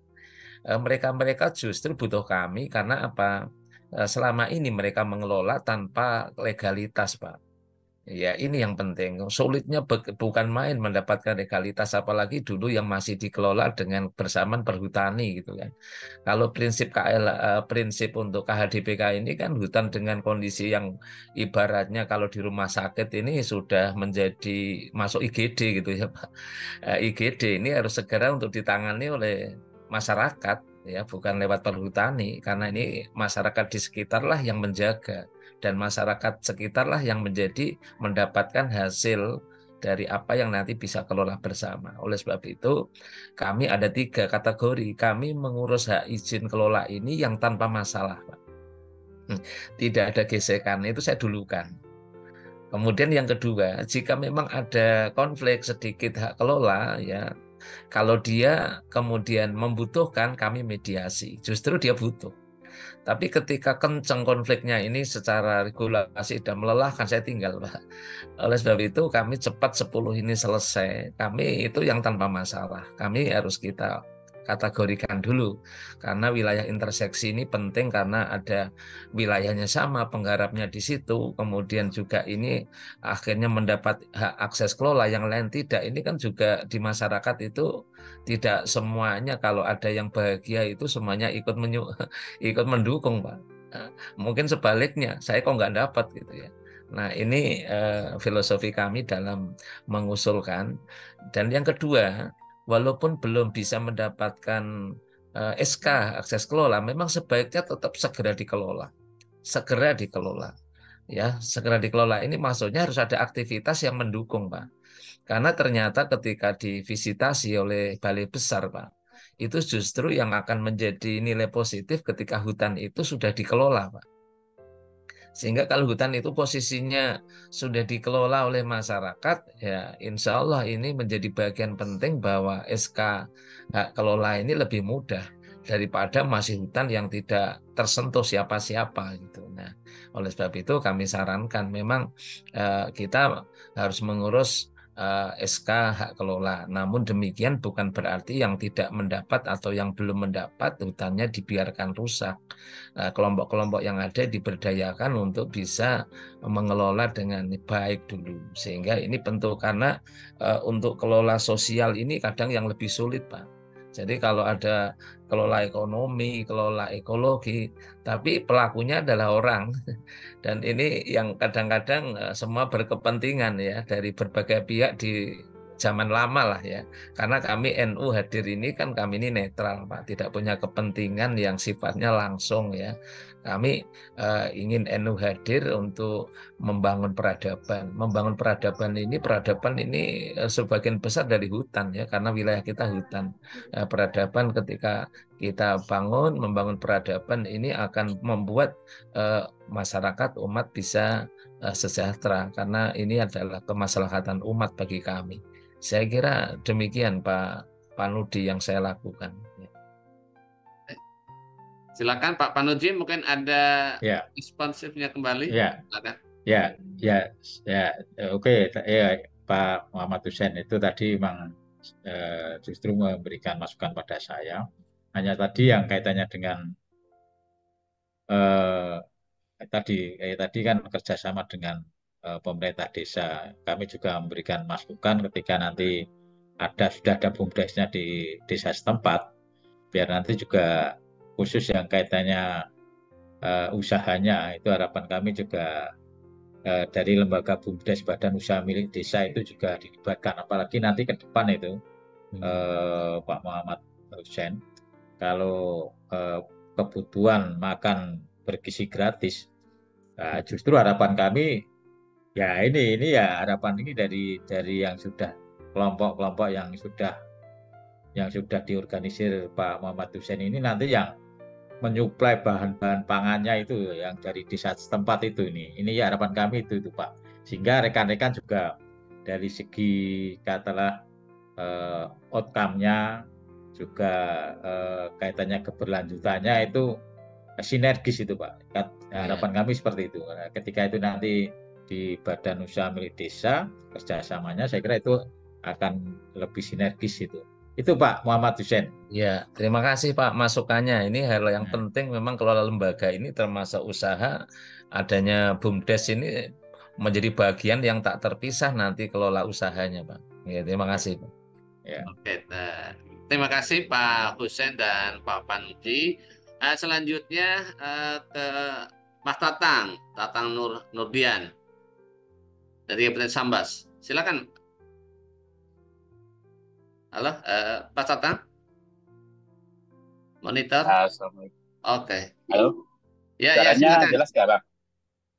Mereka-mereka justru butuh kami karena apa? Selama ini mereka mengelola tanpa legalitas, Pak. Ya, ini yang penting. Sulitnya bukan main mendapatkan legalitas, apalagi dulu yang masih dikelola dengan bersamaan perhutani gitu kan. Kalau prinsip prinsip untuk KHDPK ini kan hutan dengan kondisi yang ibaratnya kalau di rumah sakit ini sudah menjadi masuk IGD gitu ya Pak. IGD ini harus segera untuk ditangani oleh masyarakat ya, bukan lewat perhutani, karena ini masyarakat di sekitarlah yang menjaga dan masyarakat sekitarlah yang mendapatkan hasil dari apa yang nanti bisa kelola bersama. Oleh sebab itu, kami ada 3 kategori. Kami mengurus hak izin kelola ini yang tanpa masalah, Pak. Tidak ada gesekan, itu saya dulukan. Kemudian yang kedua, jika memang ada konflik sedikit hak kelola, ya, kalau dia kemudian membutuhkan, kami mediasi. Justru dia butuh. Tapi ketika kenceng konfliknya ini secara regulasi dan melelahkan, saya tinggal, Pak. Oleh sebab itu kami cepat 10 ini selesai. Kami itu yang tanpa masalah. Kami harus kita kategorikan dulu. Karena wilayah interseksi ini penting karena ada wilayahnya sama, penggarapnya di situ. Kemudian juga ini akhirnya mendapat hak akses kelola, yang lain tidak. Ini kan juga di masyarakat itu tidak semuanya kalau ada yang bahagia itu semuanya ikut mendukung, Pak. Mungkin sebaliknya, saya kok nggak dapat gitu ya. Nah, ini filosofi kami dalam mengusulkan. Dan yang kedua, walaupun belum bisa mendapatkan SK akses kelola, memang sebaiknya tetap segera dikelola. Segera dikelola. Ya, segera dikelola ini maksudnya harus ada aktivitas yang mendukung, Pak. Karena ternyata ketika divisitasi oleh balai besar, Pak, itu justru yang akan menjadi nilai positif ketika hutan itu sudah dikelola, Pak. Sehingga kalau hutan itu posisinya sudah dikelola oleh masyarakat, ya insya Allah ini menjadi bagian penting bahwa SK hak kelola ini lebih mudah daripada masih hutan yang tidak tersentuh siapa-siapa gitu. Nah, oleh sebab itu kami sarankan memang kita harus mengurus SK hak kelola. Namun demikian bukan berarti yang tidak mendapat atau yang belum mendapat hutannya dibiarkan rusak. Kelompok-kelompok yang ada diberdayakan untuk bisa mengelola dengan baik dulu. Sehingga ini penting karena untuk kelola sosial ini kadang yang lebih sulit, Pak. Jadi kalau ada kelola ekonomi, kelola ekologi, tapi pelakunya adalah orang. Dan ini yang kadang-kadang semua berkepentingan ya dari berbagai pihak di zaman lama lah ya. Karena kami NU hadir ini kan kami ini netral, Pak, tidak punya kepentingan yang sifatnya langsung ya. Kami ingin NU hadir untuk membangun peradaban. Membangun peradaban ini sebagian besar dari hutan ya, karena wilayah kita hutan. Peradaban ketika kita membangun peradaban ini akan membuat masyarakat umat bisa sejahtera karena ini adalah kemaslahatan umat bagi kami. Saya kira demikian Pak Panudi yang saya lakukan. Silakan Pak Panudi, mungkin ada Ya, responsifnya kembali. ya, Silakan. ya, oke, ya Pak Muhammad Hussein itu tadi memang justru memberikan masukan pada saya. Hanya tadi yang kaitannya dengan tadi kan kerjasama dengan pemerintah desa. Kami juga memberikan masukan ketika nanti sudah ada BUMDesnya di desa setempat, biar nanti juga khusus yang kaitannya usahanya itu harapan kami juga dari lembaga BUMDes Badan Usaha Milik Desa itu juga dilibatkan. Apalagi nanti ke depan itu Pak Muhammad Hussein, kalau kebutuhan makan bergizi gratis, justru harapan kami ya ini ya harapan ini dari yang sudah kelompok-kelompok yang sudah diorganisir Pak Muhammad Hussein ini nanti yang menyuplai bahan-bahan pangannya itu yang dari desa setempat itu ini ya harapan kami itu Pak, sehingga rekan-rekan juga dari segi katalah outcome-nya juga kaitannya keberlanjutannya itu sinergis itu Pak. Harapan kami seperti itu. Ketika itu nanti menjadi badan usaha milik desa, kerjasamanya saya kira itu akan lebih sinergis itu. Itu Pak Muhammad Hussein. Ya, terima kasih Pak masukannya. Ini hal yang Nah, penting memang kelola lembaga ini termasuk usaha adanya BUMDes ini menjadi bagian yang tak terpisah nanti kelola usahanya Pak. Ya, terima kasih Pak. ya. Oke, terima kasih Pak Husen dan Pak Panji. Selanjutnya ke Mas Tatang Nurdian dari Kabupaten Sambas. Silakan. Halo, Pak Tatang, monitor. Assalamualaikum. Oke. Halo, Ya, suaranya silakan. jelas nggak, Bang?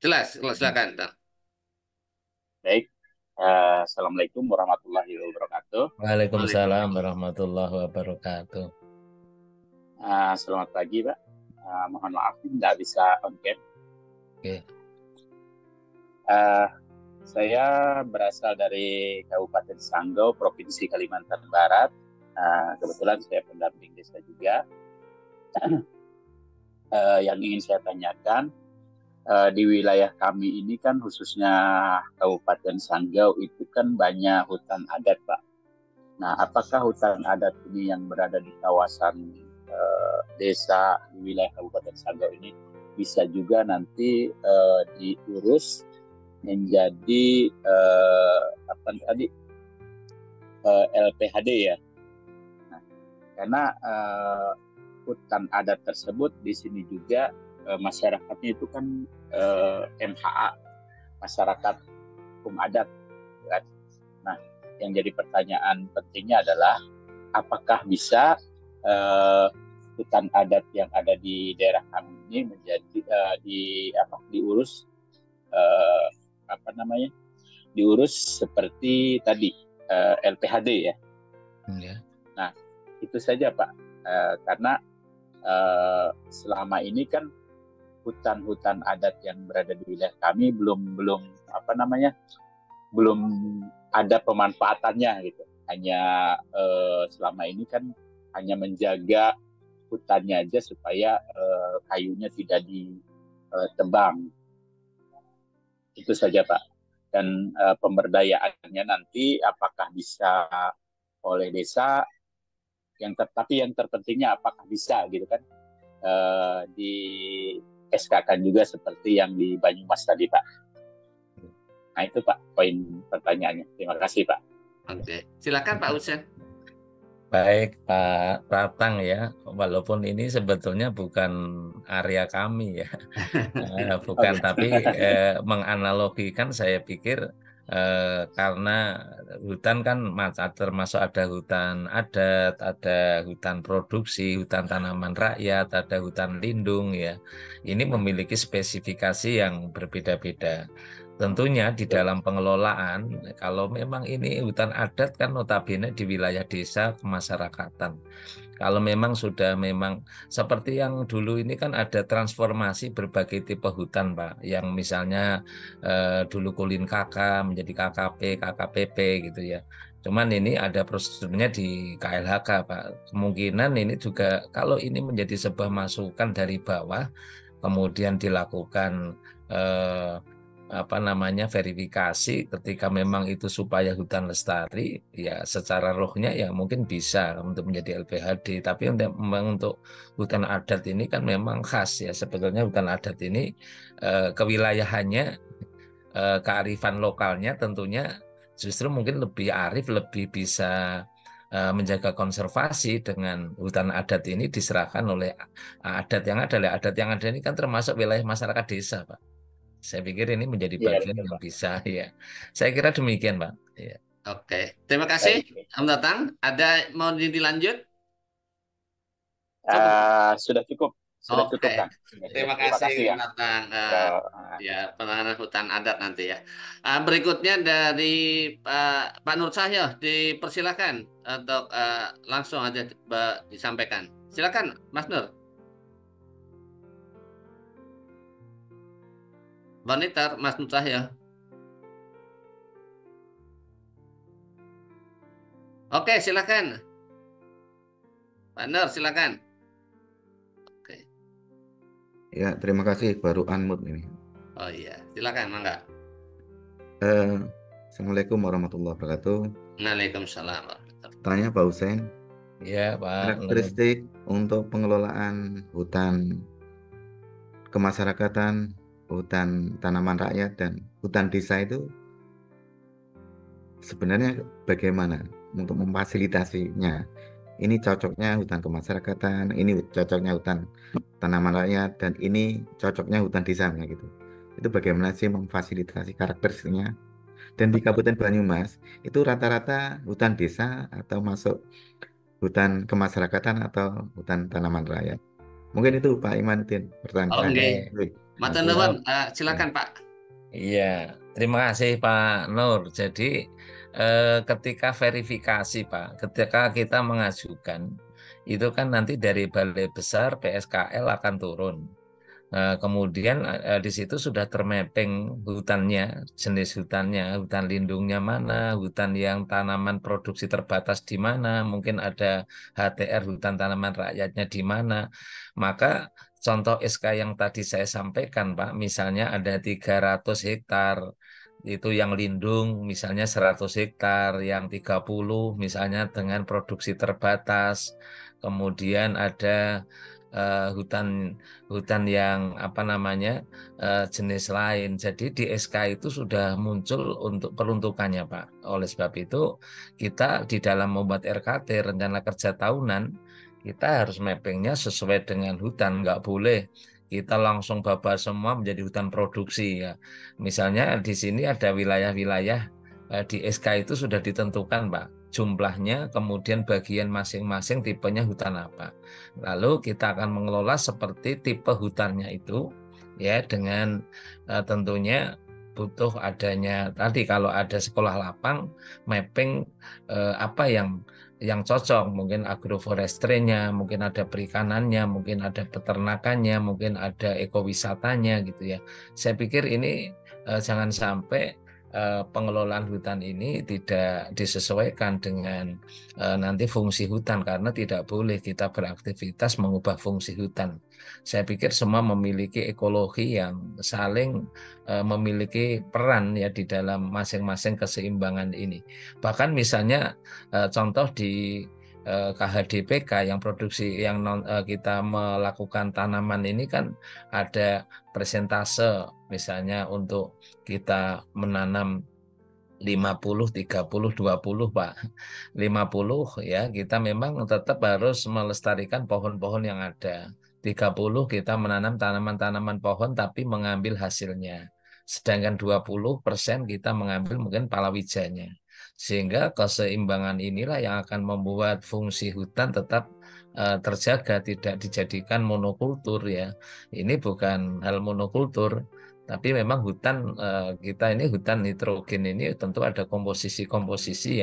Jelas, silakan. Tang. Baik. Assalamualaikum warahmatullahi wabarakatuh. Waalaikumsalam warahmatullahi wabarakatuh. Selamat pagi, Pak. Mohon maaf nggak bisa on cam. Oke. Saya berasal dari Kabupaten Sanggau, Provinsi Kalimantan Barat. Kebetulan saya pendamping desa juga. Yang ingin saya tanyakan, di wilayah kami ini kan khususnya Kabupaten Sanggau itu kan banyak hutan adat, Pak. Nah, apakah hutan adat ini yang berada di kawasan desa di wilayah Kabupaten Sanggau ini bisa juga nanti diurus menjadi LPHD ya? Nah, karena hutan adat tersebut di sini juga masyarakatnya itu kan MHA, masyarakat hukum adat, kan? Nah, yang jadi pertanyaan pentingnya adalah apakah bisa hutan adat yang ada di daerah kami ini menjadi diurus diurus seperti tadi LPHD ya. Ya. Nah, itu saja Pak, karena selama ini kan hutan-hutan adat yang berada di wilayah kami belum ada pemanfaatannya gitu. Hanya selama ini kan hanya menjaga hutannya aja supaya kayunya tidak ditebang. Itu saja Pak. Dan pemberdayaannya nanti apakah bisa oleh desa, tapi yang terpentingnya apakah bisa gitu kan di SK-kan juga seperti yang di Banyumas tadi Pak. Nah itu Pak poin pertanyaannya. Terima kasih Pak. Oke, silakan Pak Husen. Baik Pak Tatang ya, walaupun ini sebetulnya bukan area kami ya, bukan, tapi menganalogikan saya pikir karena hutan kan termasuk ada hutan adat, ada hutan produksi, hutan tanaman rakyat, ada hutan lindung ya. Ini memiliki spesifikasi yang berbeda-beda. Tentunya di dalam pengelolaan, kalau memang ini hutan adat kan notabene di wilayah desa kemasyarakatan. Kalau memang sudah memang seperti yang dulu ini kan ada transformasi berbagai tipe hutan, Pak. Yang misalnya dulu Kulin KK menjadi KKP, KKPP gitu ya. Cuman ini ada prosedurnya di KLHK, Pak. Kemungkinan ini juga kalau ini menjadi sebuah masukan dari bawah, kemudian dilakukan verifikasi ketika memang itu supaya hutan lestari ya secara rohnya ya mungkin bisa untuk menjadi LPHD, tapi untuk hutan adat ini kan memang khas ya, sebetulnya hutan adat ini kewilayahannya kearifan lokalnya tentunya justru mungkin lebih arif, lebih bisa menjaga konservasi. Dengan hutan adat ini diserahkan oleh adat yang ada ini kan termasuk wilayah masyarakat desa Pak. Saya pikir ini menjadi Iya, bagian betul, yang Pak. bisa ya. Saya kira demikian, Pak. Ya. Oke, terima kasih Baik. Om Tatang. Ada mau dilanjut? Sudah cukup. Sudah Oke, cukup kan? terima Terima kasih kasih ya. tentang Uh, ya penanganan hutan adat nanti ya. Berikutnya dari Pak Nur Cahyo, dipersilakan untuk langsung aja disampaikan. Silakan, Mas Nur. Monitor, Mas Nur Cahyo. Oke, silakan. Pak Nur, silakan. Oke. Ya, terima kasih. Baru unmute ini. Oh iya, silakan, Mangga. Eh, Assalamualaikum warahmatullahi wabarakatuh. Waalaikumsalam warahmatullahi Tanya Pak Husen, Ya, Pak Nur. karakteristik untuk pengelolaan hutan kemasyarakatan, hutan tanaman rakyat, dan hutan desa itu sebenarnya bagaimana untuk memfasilitasinya? Ini cocoknya hutan kemasyarakatan, ini cocoknya hutan tanaman rakyat, dan ini cocoknya hutan desa gitu. Itu bagaimana sih memfasilitasi karakteristiknya? Dan di Kabupaten Banyumas itu rata-rata hutan desa atau masuk hutan kemasyarakatan atau hutan tanaman rakyat. Mungkin itu Pak Imanuddin pertanyaan wabarakatuh. terakhir. Oke, Wih, Matur Siap. nuwun. Silakan Pak. Iya, terima kasih Pak Nur. Jadi ketika verifikasi Pak, ketika kita mengajukan, itu kan nanti dari Balai Besar PSKL akan turun. Kemudian di situ sudah termapping hutannya, jenis hutannya, hutan lindungnya mana, hutan yang tanaman produksi terbatas di mana, mungkin ada HTR hutan tanaman rakyatnya di mana. Maka contoh SK yang tadi saya sampaikan, Pak, misalnya ada 300 hektar itu yang lindung, misalnya 100 hektar, yang 30 misalnya dengan produksi terbatas. Kemudian ada hutan hutan yang apa namanya jenis lain. Jadi di SK itu sudah muncul untuk peruntukannya, Pak. Oleh sebab itu kita di dalam membuat RKT rencana kerja tahunan kita harus mappingnya sesuai dengan hutan, nggak boleh kita langsung babar semua menjadi hutan produksi ya. Misalnya di sini ada wilayah-wilayah di SK itu sudah ditentukan, Pak, jumlahnya, kemudian bagian masing-masing tipenya hutan apa. Lalu kita akan mengelola seperti tipe hutannya itu ya dengan tentunya butuh adanya tadi kalau ada sekolah lapang mapping apa yang cocok, mungkin agroforestry-nya, mungkin ada perikanannya, mungkin ada peternakannya, mungkin ada ekowisatanya gitu ya. Saya pikir ini jangan sampai pengelolaan hutan ini tidak disesuaikan dengan nanti fungsi hutan karena tidak boleh kita beraktivitas mengubah fungsi hutan. Saya pikir semua memiliki ekologi yang saling memiliki peran ya di dalam masing-masing keseimbangan ini. Bahkan misalnya contoh di KHDPK yang produksi yang kita melakukan tanaman ini kan ada presentase misalnya untuk kita menanam 50, 30, 20 Pak. 50 ya kita memang tetap harus melestarikan pohon-pohon yang ada. 30 kita menanam tanaman-tanaman pohon tapi mengambil hasilnya. Sedangkan 20% kita mengambil mungkin palawijanya. Sehingga keseimbangan inilah yang akan membuat fungsi hutan tetap terjaga, tidak dijadikan monokultur ya. Ini bukan hal monokultur, tapi memang hutan kita ini hutan nitrogen ini tentu ada komposisi-komposisi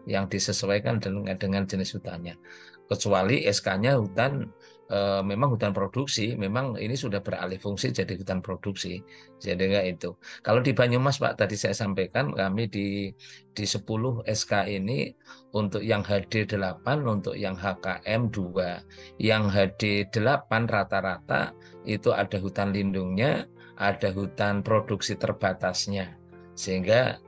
yang disesuaikan dengan jenis hutannya. Kecuali SK-nya hutan memang hutan produksi, memang ini sudah beralih fungsi jadi hutan produksi. Jadi enggak itu. Kalau di Banyumas Pak tadi saya sampaikan kami di 10 SK ini untuk yang HD8, untuk yang HKM 2, yang HD8 rata-rata itu ada hutan lindungnya, ada hutan produksi terbatasnya, sehingga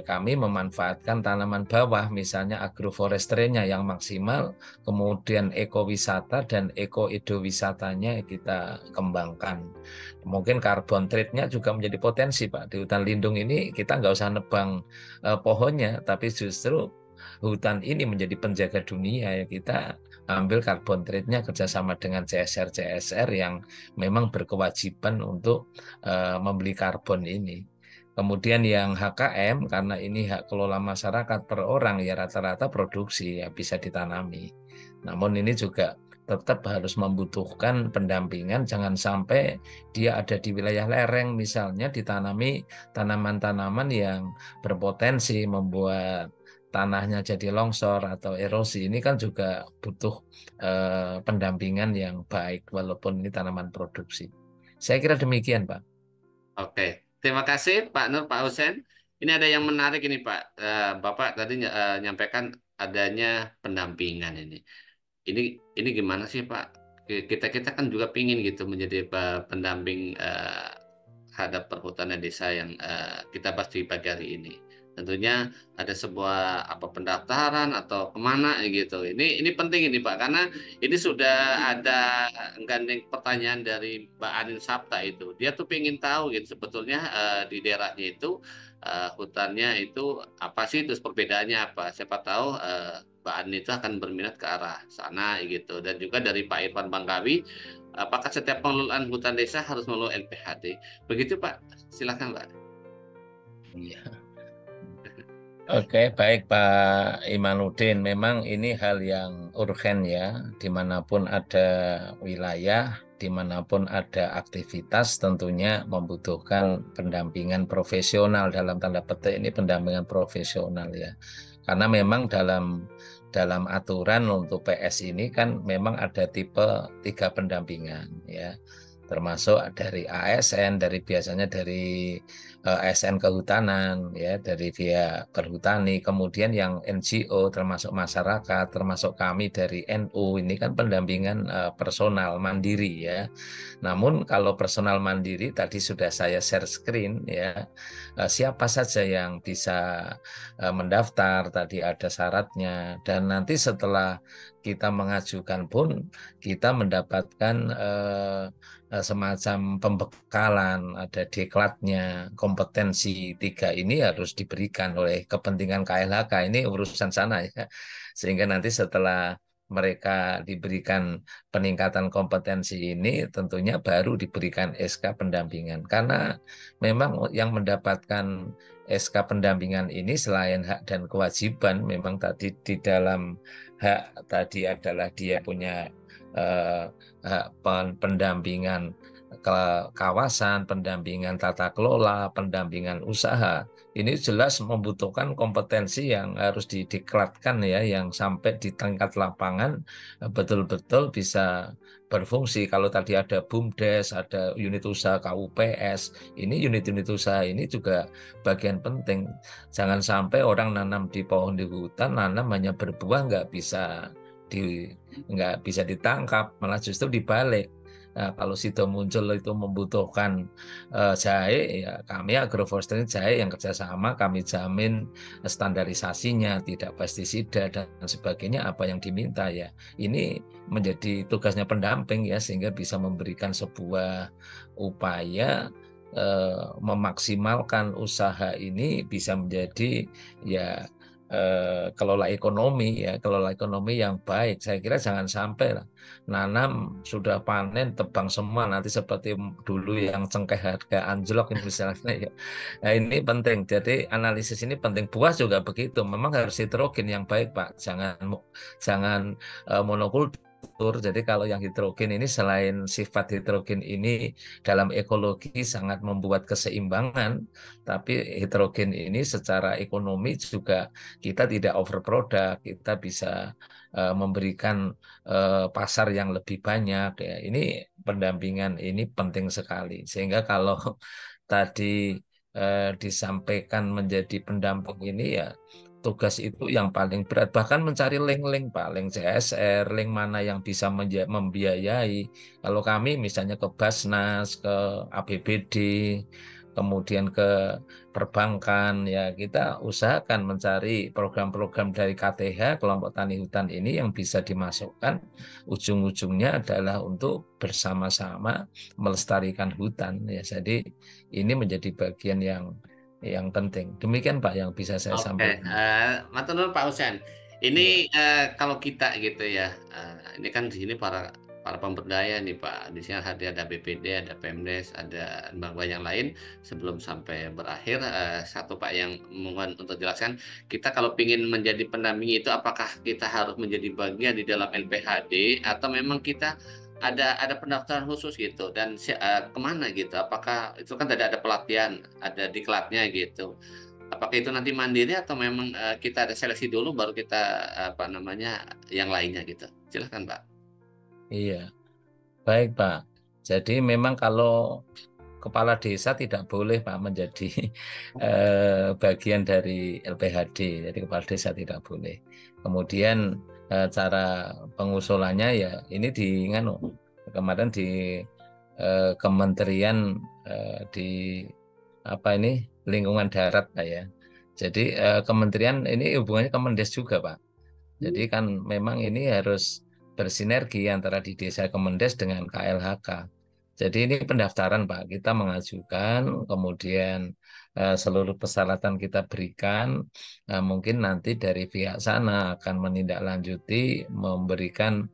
kami memanfaatkan tanaman bawah, misalnya agroforestry-nya yang maksimal, kemudian ekowisata dan ekoedowisatanya kita kembangkan. Mungkin carbon trade-nya juga menjadi potensi, Pak. Di hutan lindung ini kita nggak usah nebang pohonnya, tapi justru hutan ini menjadi penjaga dunia ya kita ambil carbon trade-nya kerjasama dengan CSR yang memang berkewajiban untuk membeli karbon ini. Kemudian yang HKM karena ini hak kelola masyarakat per orang ya rata-rata produksi ya bisa ditanami. Namun ini juga tetap harus membutuhkan pendampingan, jangan sampai dia ada di wilayah lereng misalnya ditanami tanaman-tanaman yang berpotensi membuat tanahnya jadi longsor atau erosi. Ini kan juga butuh pendampingan yang baik walaupun ini tanaman produksi. Saya kira demikian, Pak. Oke, terima kasih Pak Nur, Pak Husen. Ini ada yang menarik ini Pak. Bapak tadi nyampaikan adanya pendampingan ini. Ini ini gimana sih Pak? Kita kita kan juga pingin gitu menjadi pendamping terhadap perhutanan desa yang kita bahas di pagi hari ini. Tentunya ada sebuah pendaftaran atau kemana gitu. Ini penting ini Pak, karena ini sudah ada gandeng pertanyaan dari Mbak Anin Sapta itu. Dia tuh pengen tahu gitu sebetulnya di daerahnya itu hutannya itu apa sih, terus perbedaannya apa. Siapa tahu Mbak Anin itu akan berminat ke arah sana gitu. Dan juga dari Pak Irfan Bangkawi, apakah setiap pengelolaan hutan desa harus melalui LPHD? Begitu Pak, silakan Pak. Iya. Oke, baik Pak Imanuddin. Memang ini hal yang urgen ya, dimanapun ada wilayah, dimanapun ada aktivitas, tentunya membutuhkan pendampingan profesional, dalam tanda petik ini pendampingan profesional ya. Karena memang dalam aturan untuk PS ini kan memang ada tipe 3 pendampingan ya, termasuk dari ASN, biasanya dari ASN kehutanan ya, dari via perhutani, kemudian yang NGO termasuk masyarakat, termasuk kami dari NU, ini kan pendampingan personal mandiri ya. Namun kalau personal mandiri tadi sudah saya share screen ya, siapa saja yang bisa mendaftar, tadi ada syaratnya, dan nanti setelah kita mengajukan pun kita mendapatkan semacam pembekalan, ada diklatnya, kompetensi 3 ini harus diberikan oleh kepentingan KLHK, ini urusan sana ya. Sehingga nanti setelah mereka diberikan peningkatan kompetensi ini, tentunya baru diberikan SK pendampingan. Karena memang yang mendapatkan SK pendampingan ini selain hak dan kewajiban, memang tadi di dalam hak tadi adalah dia punya hak pendampingan ke kawasan, pendampingan tata kelola, pendampingan usaha. Ini jelas membutuhkan kompetensi yang harus didiklatkan ya, yang sampai di tingkat lapangan betul-betul bisa berfungsi. Kalau tadi ada BUMDes, ada unit usaha KUPS, ini unit-unit usaha ini juga bagian penting. Jangan sampai orang nanam di pohon di hutan, nanam hanya berbuah nggak bisa ditangkap, malah justru dibalik. Nah, kalau sido muncul itu membutuhkan jahe, ya kami agroforestry jahe yang kerjasama, kami jamin standarisasinya, tidak pestisida dan sebagainya apa yang diminta ya. Ini menjadi tugasnya pendamping ya, sehingga bisa memberikan sebuah upaya memaksimalkan usaha ini bisa menjadi ya kelola ekonomi yang baik. Saya kira jangan sampai lah nanam sudah panen tebang semua, nanti seperti dulu yang cengkeh harga anjlok misalnya ya. Nah, ini penting. Jadi analisis ini penting. Buah juga begitu. Memang harus heterogen yang baik Pak. Jangan monokultur. Jadi kalau yang hidrogen ini, selain sifat hidrogen ini dalam ekologi sangat membuat keseimbangan, tapi hidrogen ini secara ekonomi juga kita tidak overproduct, kita bisa memberikan pasar yang lebih banyak ya. Ini pendampingan ini penting sekali, sehingga kalau tadi disampaikan menjadi pendamping ini ya, tugas itu yang paling berat, bahkan mencari link-link Pak, link CSR, link mana yang bisa membiayai. Kalau kami misalnya ke Basnas, ke APBD, kemudian ke perbankan ya, kita usahakan mencari program-program dari KTH, kelompok tani hutan ini, yang bisa dimasukkan, ujung-ujungnya adalah untuk bersama-sama melestarikan hutan ya. Jadi ini menjadi bagian yang penting. Demikian Pak yang bisa saya sampaikan. Matur nuwun Pak Husen. Ini kalau kita gitu ya, ini kan di sini para pemberdaya nih Pak. Di sini ada BPD, ada Pemdes, ada lembaga yang lain. Sebelum sampai berakhir, satu Pak yang mohon untuk jelaskan, kita kalau ingin menjadi pendamping itu, apakah kita harus menjadi bagian di dalam LPHD atau memang kita ada pendaftaran khusus gitu, dan kemana gitu? Apakah itu kan tidak ada pelatihan, ada diklatnya gitu? Apakah itu nanti mandiri atau memang kita ada seleksi dulu baru kita yang lainnya gitu? Silahkan Pak. Iya, baik Pak. Jadi memang kalau kepala desa tidak boleh Pak menjadi bagian dari LPHD. Jadi kepala desa tidak boleh. Kemudian cara pengusulannya ya ini kemarin kementerian di apa ini lingkungan darat Pak ya. Jadi kementerian ini hubungannya Kemendes juga Pak. Jadi kan memang ini harus bersinergi antara di desa Kemendes dengan KLHK. Jadi ini pendaftaran Pak, kita mengajukan, kemudian seluruh persyaratan kita berikan, mungkin nanti dari pihak sana akan menindaklanjuti, memberikan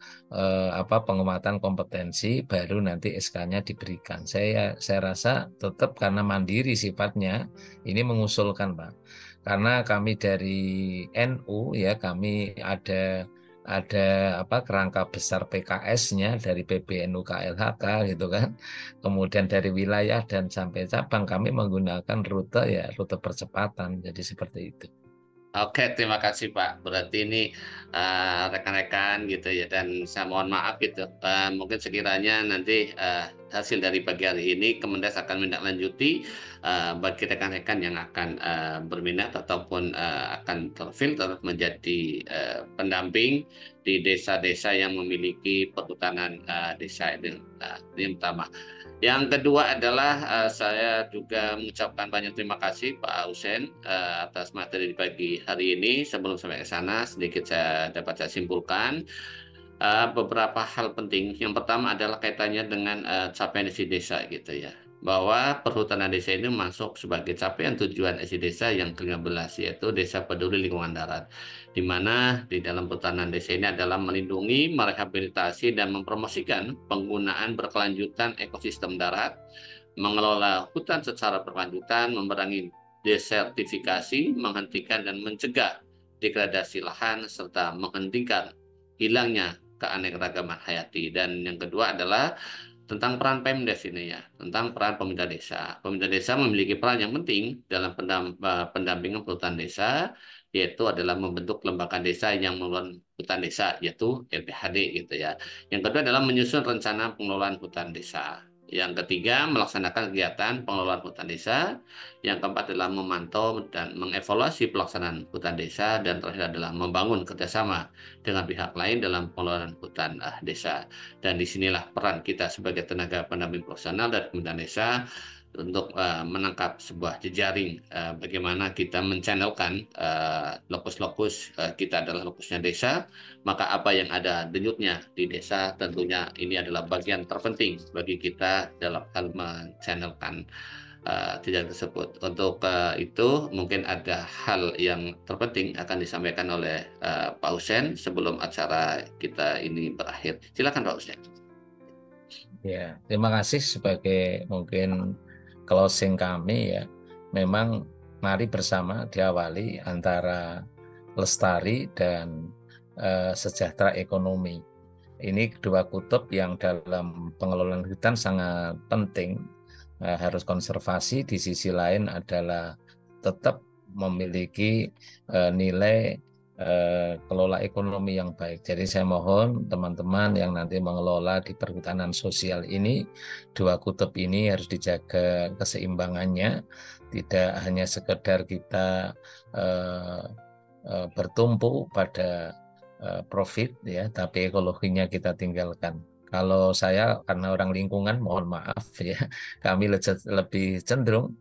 penguatan kompetensi, baru nanti SK-nya diberikan. Saya rasa tetap karena mandiri sifatnya, ini mengusulkan Pak. Karena kami dari NU ya, kami ada kerangka besar PKS-nya dari PBNU KLHK gitu kan. Kemudian dari wilayah dan sampai cabang kami menggunakan rute percepatan. Jadi seperti itu. Oke, terima kasih Pak. Berarti ini rekan-rekan gitu ya, dan saya mohon maaf gitu. Mungkin sekiranya nanti hasil dari pagi hari ini Kemendes akan menindaklanjuti bagi rekan-rekan yang akan berminat ataupun akan terfilter menjadi pendamping di desa-desa yang memiliki perhutanan desa ini. Ini yang pertama. Yang kedua adalah saya juga mengucapkan banyak terima kasih Pak Husein atas materi di pagi hari ini. Sebelum sampai ke sana, sedikit dapat saya simpulkan beberapa hal penting. Yang pertama adalah kaitannya dengan capaian isi desa gitu ya. Bahwa perhutanan desa ini masuk sebagai capaian tujuan isi desa yang ke-15, yaitu Desa Peduli Lingkungan Darat, di mana di dalam perhutanan desa ini adalah melindungi, merehabilitasi, dan mempromosikan penggunaan berkelanjutan ekosistem darat, mengelola hutan secara berkelanjutan, memerangi desertifikasi, menghentikan dan mencegah degradasi lahan, serta menghentikan hilangnya keanekaragaman hayati. Dan yang kedua adalah tentang peran Pemdes ini ya, tentang peran pemerintah desa. Pemerintah desa memiliki peran yang penting dalam pendampingan perhutanan desa, yaitu adalah membentuk lembaga desa yang mengelola hutan desa, yaitu LPHD gitu ya. Yang kedua adalah menyusun rencana pengelolaan hutan desa. Yang ketiga, melaksanakan kegiatan pengelolaan hutan desa. Yang keempat adalah memantau dan mengevaluasi pelaksanaan hutan desa. Dan terakhir adalah membangun kerjasama dengan pihak lain dalam pengelolaan hutan desa. Dan disinilah peran kita sebagai tenaga pendamping profesional dari Kementerian Desa untuk menangkap sebuah jejaring bagaimana kita menchannelkan lokus-lokus kita adalah lokusnya desa, maka apa yang ada denyutnya di desa tentunya ini adalah bagian terpenting bagi kita dalam hal menchannelkan jejaring tersebut. Untuk itu mungkin ada hal yang terpenting akan disampaikan oleh Pak Husein sebelum acara kita ini berakhir. Silakan Pak Husein. Ya, terima kasih sebagai mungkin closing kami ya. Memang mari bersama diawali antara lestari dan sejahtera ekonomi. Ini kedua kutub yang dalam pengelolaan hutan sangat penting, harus konservasi. Di sisi lain adalah tetap memiliki nilai kelola ekonomi yang baik. Jadi saya mohon teman-teman yang nanti mengelola di perhutanan sosial ini, dua kutub ini harus dijaga keseimbangannya, tidak hanya sekedar kita bertumpu pada profit ya, tapi ekologinya kita tinggalkan. Kalau saya karena orang lingkungan, mohon maaf ya, kami lebih cenderung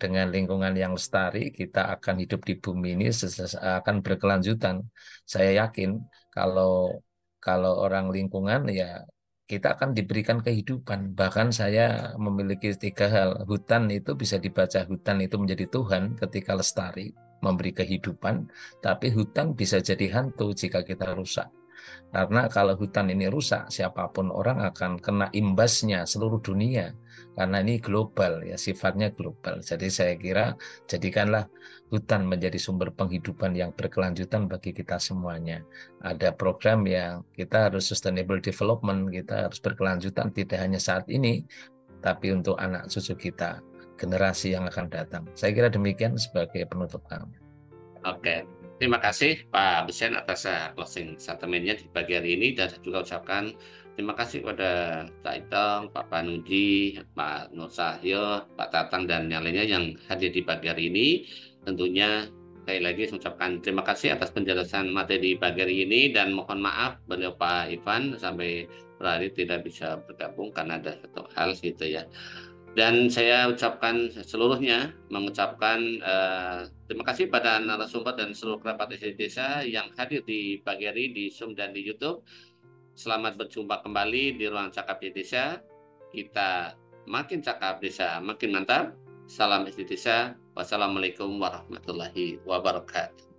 dengan lingkungan yang lestari, kita akan hidup di bumi ini akan berkelanjutan. Saya yakin kalau orang lingkungan ya kita akan diberikan kehidupan. Bahkan saya memiliki 3 hal. Hutan itu bisa dibaca, hutan itu menjadi Tuhan ketika lestari, memberi kehidupan, tapi hutan bisa jadi hantu jika kita rusak. Karena kalau hutan ini rusak, siapapun orang akan kena imbasnya seluruh dunia. Karena ini global ya, sifatnya global. Jadi saya kira jadikanlah hutan menjadi sumber penghidupan yang berkelanjutan bagi kita semuanya. Ada program yang kita harus sustainable development, kita harus berkelanjutan tidak hanya saat ini, tapi untuk anak cucu kita, generasi yang akan datang. Saya kira demikian sebagai penutup kami. Oke. Terima kasih Pak Husein atas closing statement-nya di pagi hari ini, dan saya juga ucapkan terima kasih kepada Pak Itong, Pak Panuji, Pak Nur Sahyo, Pak Tatang, dan yang lainnya yang hadir di pagi hari ini. Tentunya sekali lagi saya ucapkan terima kasih atas penjelasan materi di pagi hari ini, dan mohon maaf beliau Pak Ivan sampai Lali tidak bisa bergabung karena ada satu hal gitu ya. Dan saya ucapkan seluruhnya mengucapkan terima kasih pada narasumber dan seluruh kerabat SD Desa yang hadir di pagi hari di Zoom dan di YouTube. Selamat berjumpa kembali di ruang cakap di desa. Kita makin cakap desa makin mantap. Salam SD Desa. Wassalamualaikum warahmatullahi wabarakatuh.